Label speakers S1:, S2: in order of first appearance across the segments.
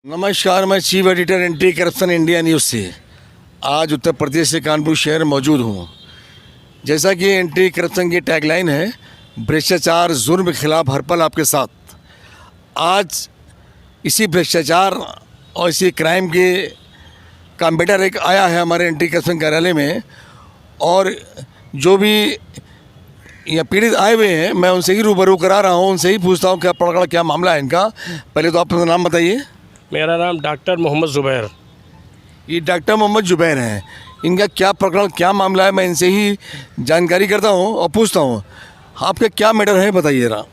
S1: नमस्कार, मैं chief editor anti corruption India news से आज उत्तर प्रदेश से कानपुर शहर मौजूद हूँ। जैसा कि एंटी करप्शन की टैगलाइन है, भ्रष्टाचार जुर्म के खिलाफ हर पल आपके साथ। आज इसी भ्रष्टाचार और इसी क्राइम के का मैटर एक आया है हमारे एंटी करप्शन कार्यालय में, और जो भी यहाँ पीड़ित आए हुए हैं मैं उनसे ही रूबरू करा रहा हूँ, उनसे ही पूछता हूँ क्या प्रकरण, क्या मामला है इनका। पहले तो आप अपना नाम बताइए।
S2: मेरा नाम डॉक्टर मोहम्मद ज़ुबैर।
S1: ये डॉक्टर मोहम्मद ज़ुबैर हैं। इनका क्या प्रकरण, क्या मामला है, मैं इनसे ही जानकारी करता हूँ और पूछता हूँ आपका क्या मैटर है, बताइए ज़रा।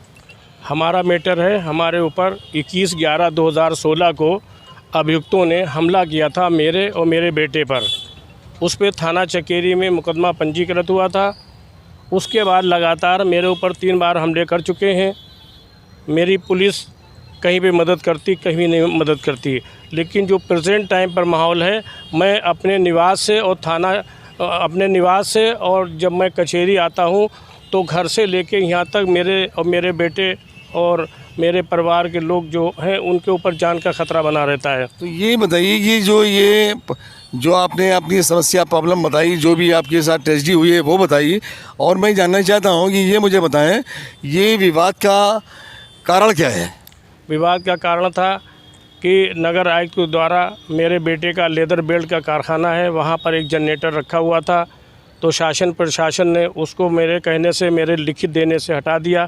S2: हमारा मैटर है, हमारे ऊपर 21/11/2016 को अभियुक्तों ने हमला किया था मेरे और मेरे बेटे पर। उस पर थाना चकेरी में मुकदमा पंजीकृत हुआ था। उसके बाद लगातार मेरे ऊपर 3 बार हमले कर चुके हैं। मेरी पुलिस कहीं पे मदद करती, कहीं नहीं मदद करती, लेकिन जो प्रेजेंट टाइम पर माहौल है, मैं अपने निवास से और अपने निवास से और जब मैं कचहरी आता हूं तो घर से लेके यहाँ तक मेरे और मेरे बेटे और मेरे परिवार के लोग जो हैं उनके ऊपर जान का ख़तरा बना रहता है।
S1: तो ये बताइए कि जो आपने अपनी समस्या, प्रॉब्लम बताई, जो भी आपके साथ ट्रेजेडी हुई है वो बताइए, और मैं जानना चाहता हूँ कि ये मुझे बताएं ये विवाद का कारण क्या है।
S2: विवाद का कारण था कि नगर आयुक्त के द्वारा मेरे बेटे का लेदर बेल्ट का कारखाना है, वहाँ पर एक जनरेटर रखा हुआ था, तो शासन प्रशासन ने उसको मेरे कहने से, मेरे लिखित देने से हटा दिया।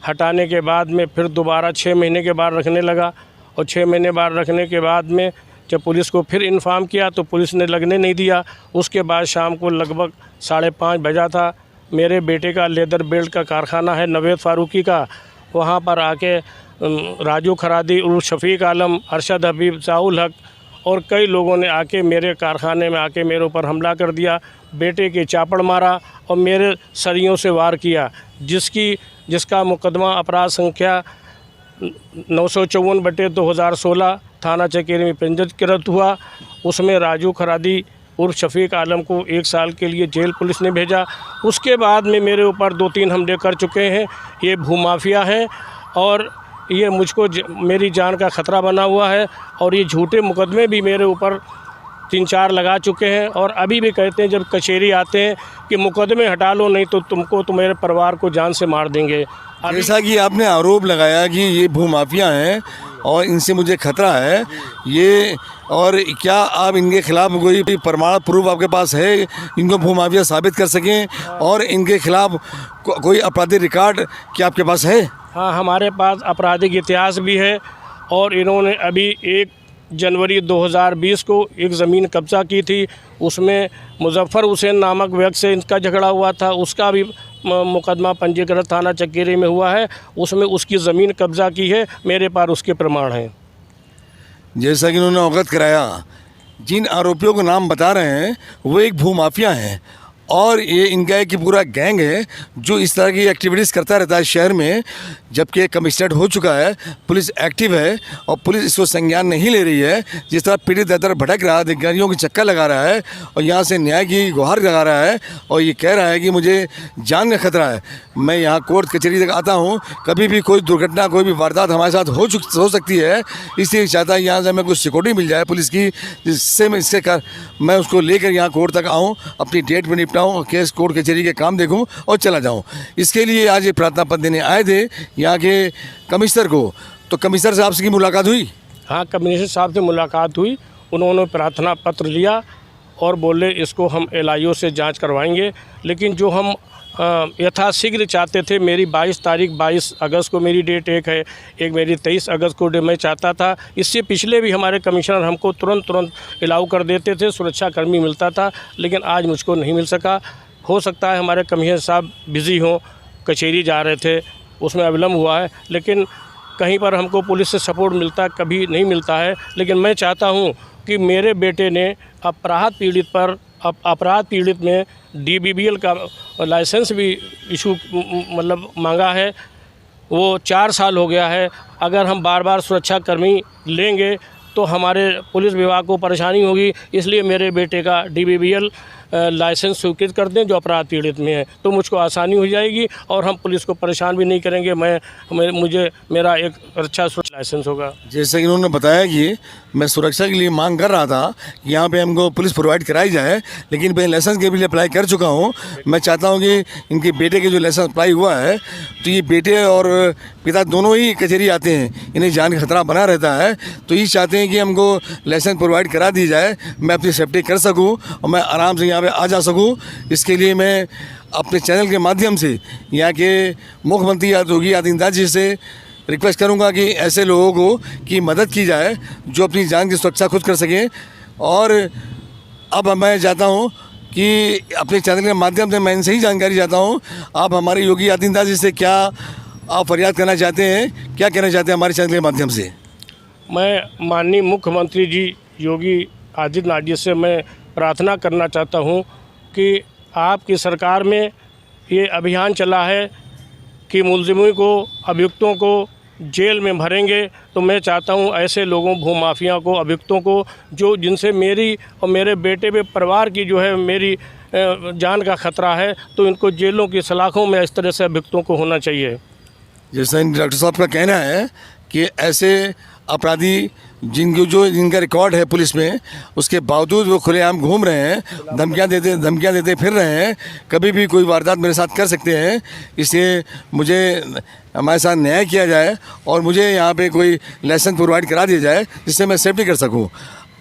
S2: हटाने के बाद में फिर दोबारा 6 महीने के बाद रखने लगा, और 6 महीने बाद रखने के बाद में जब पुलिस को फिर इन्फॉर्म किया तो पुलिस ने लगने नहीं दिया। उसके बाद शाम को लगभग 5:30 बजा था, मेरे बेटे का लेदर बेल्ट का कारखाना है नवेद फारूकी का, वहाँ पर आके राजू खरादी उर्फ शफीक आलम, अरशद हबीब, साउल हक और कई लोगों ने आके मेरे कारखाने में आके मेरे ऊपर हमला कर दिया। बेटे के चापड़ मारा और मेरे सरियों से वार किया, जिसका मुकदमा अपराध संख्या 954/2016 थाना चकेरी में पंजीकृत हुआ। उसमें राजू खरादी उर्फ शफीक आलम को 1 साल के लिए जेल पुलिस ने भेजा। उसके बाद में मेरे ऊपर 2-3 हमले कर चुके हैं। ये भूमाफिया हैं और ये मुझको मेरी जान का ख़तरा बना हुआ है, और ये झूठे मुकदमे भी मेरे ऊपर 3-4 लगा चुके हैं, और अभी भी कहते हैं जब कचहरी आते हैं कि मुकदमे हटा लो, नहीं तो तुम्हारे परिवार को जान से मार देंगे।
S1: जैसा कि आपने आरोप लगाया कि ये भूमाफिया हैं और इनसे मुझे खतरा है, ये और क्या आप इनके खिलाफ कोई प्रमाण प्रूफ आपके पास है, इनको भूमाफिया साबित कर सकें, और इनके खिलाफ कोई आपराधिक रिकॉर्ड क्या आपके पास है?
S2: हाँ, हमारे पास आपराधिक इतिहास भी है, और इन्होंने अभी 1 जनवरी 2020 को एक ज़मीन कब्ज़ा की थी। उसमें मुजफ्फर हुसैन नामक व्यक्ति से इनका झगड़ा हुआ था, उसका भी मुकदमा पंजीकृत थाना चकेरी में हुआ है। उसमें उसकी ज़मीन कब्ज़ा की है, मेरे पास उसके प्रमाण हैं।
S1: जैसा कि उन्होंने अवगत कराया, जिन आरोपियों का नाम बता रहे हैं वो एक भूमाफिया हैं, और ये इनका एक पूरा गैंग है जो इस तरह की एक्टिविटीज़ करता रहता है शहर में। जबकि कमिश्नरेट हो चुका है, पुलिस एक्टिव है, और पुलिस इसको संज्ञान नहीं ले रही है। जिस तरह पीड़ित दर भटक रहा है, अधिकारियों की चक्कर लगा रहा है, और यहाँ से न्याय की गुहार लगा रहा है, और ये कह रहा है कि मुझे जान का खतरा है। मैं यहाँ कोर्ट कचहरी तक आता हूँ, कभी भी कोई दुर्घटना, कोई भी वारदात हमारे साथ हो सकती है, इसलिए चाहता है यहाँ से हमें कुछ सिक्योरिटी मिल जाए पुलिस की, जिससे मैं उसको लेकर यहाँ कोर्ट तक आऊँ, अपनी डेट में निपटाऊँ, केस कोर्ट कचहरी के काम देखूँ और चला जाऊँ। इसके लिए आज ये प्रार्थना पत्र देने आए थे यहाँ के कमिश्नर को। तो कमिश्नर साहब से की मुलाकात हुई?
S2: हाँ, कमिश्नर साहब से मुलाकात हुई। उन्होंने प्रार्थना पत्र लिया और बोले इसको हम LIO से जांच करवाएंगे, लेकिन जो हम यथाशीघ्र चाहते थे, मेरी 22 अगस्त को मेरी डेट एक है, एक मेरी 23 अगस्त को मैं चाहता था। इससे पिछले भी हमारे कमिश्नर हमको तुरंत अलाउ कर देते थे, सुरक्षाकर्मी मिलता था, लेकिन आज मुझको नहीं मिल सका। हो सकता है हमारे कमिश्नर साहब बिज़ी हों, कचहरी जा रहे थे, उसमें अविलंब हुआ है, लेकिन कहीं पर हमको पुलिस से सपोर्ट मिलता, कभी नहीं मिलता है। लेकिन मैं चाहता हूं कि मेरे बेटे ने अपराध पीड़ित में DBBL का लाइसेंस भी इशू मांगा है। वो 4 साल हो गया है। अगर हम बार सुरक्षाकर्मी लेंगे तो हमारे पुलिस विभाग को परेशानी होगी, इसलिए मेरे बेटे का DBBL लाइसेंस स्वीकृत कर दें जो अपराध पीड़ित में है, तो मुझको आसानी हो जाएगी और हम पुलिस को परेशान भी नहीं करेंगे। मेरा एक अच्छा लाइसेंस होगा।
S1: जैसे कि उन्होंने बताया कि मैं सुरक्षा के लिए मांग कर रहा था कि यहाँ पे हमको पुलिस प्रोवाइड कराई जाए, लेकिन मैं लाइसेंस के लिए अप्लाई कर चुका हूँ। मैं चाहता हूँ कि इनके बेटे के जो लाइसेंस अप्लाई हुआ है तो ये बेटे और पिता दोनों ही कचहरी आते हैं, इन्हें जान का खतरा बना रहता है, तो ये चाहते हैं कि हमको लाइसेंस प्रोवाइड करा दी जाए, मैं अपनी सेफ्टी कर सकूँ और मैं आराम से यहाँ पर आ जा सकूँ। इसके लिए मैं अपने चैनल के माध्यम से यहाँ के मुख्यमंत्री योगी आदित्यनाथ जी से रिक्वेस्ट करूंगा कि ऐसे लोगों को की मदद की जाए जो अपनी जान की सुरक्षा खुद कर सकें। और अब मैं चाहता हूं कि अपने चैनल के माध्यम से मैं इनसे ही जानकारी चाहता हूं, आप हमारे योगी आदित्यनाथ जी से क्या आप फरियाद करना चाहते हैं, क्या कहना चाहते हैं हमारे चैनल के माध्यम से?
S2: मैं माननीय मुख्यमंत्री जी योगी आदित्यनाथ जी से मैं प्रार्थना करना चाहता हूं कि आपकी सरकार में ये अभियान चला है कि मुलजिमों को, अभियुक्तों को जेल में भरेंगे, तो मैं चाहता हूं ऐसे लोगों, भूमाफिया को, अभियुक्तों को, जो जिनसे मेरी और मेरे बेटे पे परिवार की जो है मेरी जान का खतरा है, तो इनको जेलों की सलाखों में इस तरह से अभियुक्तों को होना चाहिए।
S1: जैसा डॉक्टर साहब का कहना है कि ऐसे अपराधी जिनका रिकॉर्ड है पुलिस में, उसके बावजूद वो खुलेआम घूम रहे हैं, धमकियां देते फिर रहे हैं, कभी भी कोई वारदात मेरे साथ कर सकते हैं। इसलिए मुझे हमारे साथ न्याय किया जाए और मुझे यहाँ पे कोई लाइसेंस प्रोवाइड करा दिया जाए जिससे मैं सेफ्टी कर सकूँ।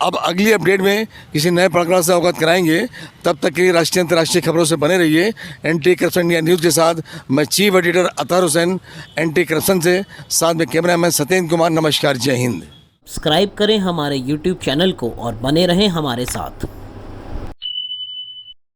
S1: अब अगली अपडेट में किसी नए प्रकरण से अवगत कराएंगे। तब तक के लिए राष्ट्रीय अंतर्राष्ट्रीय खबरों से बने रहिए। एंटी करप्शन इंडिया न्यूज़ के साथ मैं chief editor Athar Hussain, anti corruption से, साथ में कैमरामैन सत्येंद्र कुमार। नमस्कार, जय हिंद।
S3: सब्सक्राइब करें हमारे YouTube चैनल को और बने रहें हमारे साथ।